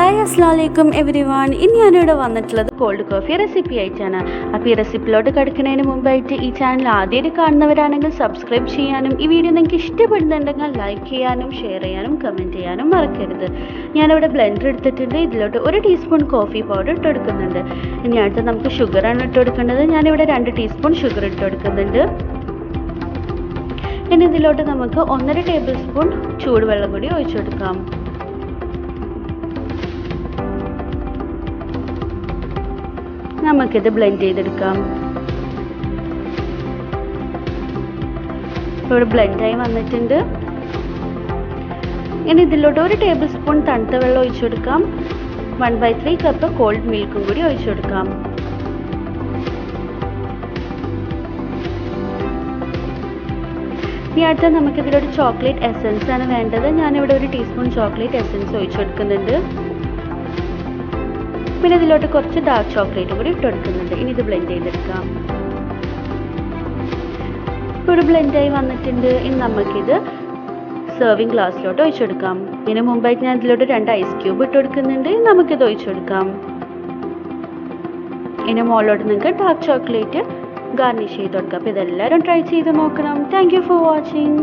Hi അസ്സലാമലൈക്കും everyone. ഇന്ന് ഞാനിവിടെ വന്നിട്ടുള്ളത് കോൾഡ് കോഫി റെസിപ്പി ആയിട്ടാണ്. അപ്പോൾ ഈ റെസിപ്പിയിലോട്ട് കിടക്കുന്നതിന് മുമ്പായിട്ട് ഈ ചാനൽ ആദ്യമായിട്ട് കാണുന്നവരാണെങ്കിൽ സബ്സ്ക്രൈബ് ചെയ്യാനും ഈ വീഡിയോ നിങ്ങൾക്ക് ഇഷ്ടപ്പെടുന്നുണ്ടെങ്കിൽ ലൈക്ക് ചെയ്യാനും ഷെയർ ചെയ്യാനും കമൻറ്റ് ചെയ്യാനും മറക്കരുത്. ഞാനിവിടെ ബ്ലെൻഡർ എടുത്തിട്ടുണ്ട്. ഇതിലോട്ട് 1 ടീസ്പൂൺ കോഫി പൗഡർ ഇട്ട് കൊടുക്കുന്നുണ്ട്. ഇനി അടുത്ത് നമുക്ക് ഷുഗറാണ് ഇട്ട് കൊടുക്കേണ്ടത്. ഞാനിവിടെ 2 ടീസ്പൂൺ ഷുഗർ ഇട്ട് കൊടുക്കുന്നുണ്ട്. ഇനി ഇതിലോട്ട് നമുക്ക് 1.5 ടേബിൾ സ്പൂൺ ചൂടുവെള്ളം കൂടി ഒഴിച്ചു കൊടുക്കാം. നമുക്കിത് ബ്ലെൻഡ് ചെയ്തെടുക്കാം. ഇവിടെ ബ്ലെൻഡായി വന്നിട്ടുണ്ട്. ഇനി ഇതിലോട്ട് 1 ടേബിൾ സ്പൂൺ തണുത്ത വെള്ളം ഒഴിച്ചു കൊടുക്കാം. 1/3 കപ്പ് കോൾഡ് മിൽക്കും കൂടി ഒഴിച്ചു കൊടുക്കാം. ഇനി അടുത്ത നമുക്കിതിലൊരു ചോക്ലേറ്റ് എസൻസ് ആണ് വേണ്ടത്. ഞാനിവിടെ 1 ടീസ്പൂൺ ചോക്ലേറ്റ് എസൻസ് ഒഴിച്ചു കൊടുക്കുന്നുണ്ട്. പിന്നെ ഇതിലോട്ട് കുറച്ച് ഡാർക്ക് ചോക്ലേറ്റും കൂടി ഇട്ട് കൊടുക്കുന്നുണ്ട്. ഇനി ഇത് ബ്ലെൻഡ് ചെയ്തെടുക്കാം. ഇവിടെ ബ്ലെൻഡായി വന്നിട്ടുണ്ട്. ഇനി നമുക്കിത് സെർവിങ് ഗ്ലാസ്സിലോട്ട് ഒഴിച്ചു കൊടുക്കാം. ഇതിന് മുമ്പായിട്ട് ഞാൻ ഇതിലോട്ട് 2 ഐസ് ക്യൂബ് ഇട്ട് കൊടുക്കുന്നുണ്ട്. നമുക്കിത് ഒഴിച്ചു കൊടുക്കാം. ഇനി മുകളിലോട്ട് നിങ്ങൾക്ക് ഡാർക്ക് ചോക്ലേറ്റ് ഗാർണിഷ് ചെയ്ത് കൊടുക്കാം. അപ്പോൾ ഇതെല്ലാവരും ട്രൈ ചെയ്ത് നോക്കണം. Thank you for watching.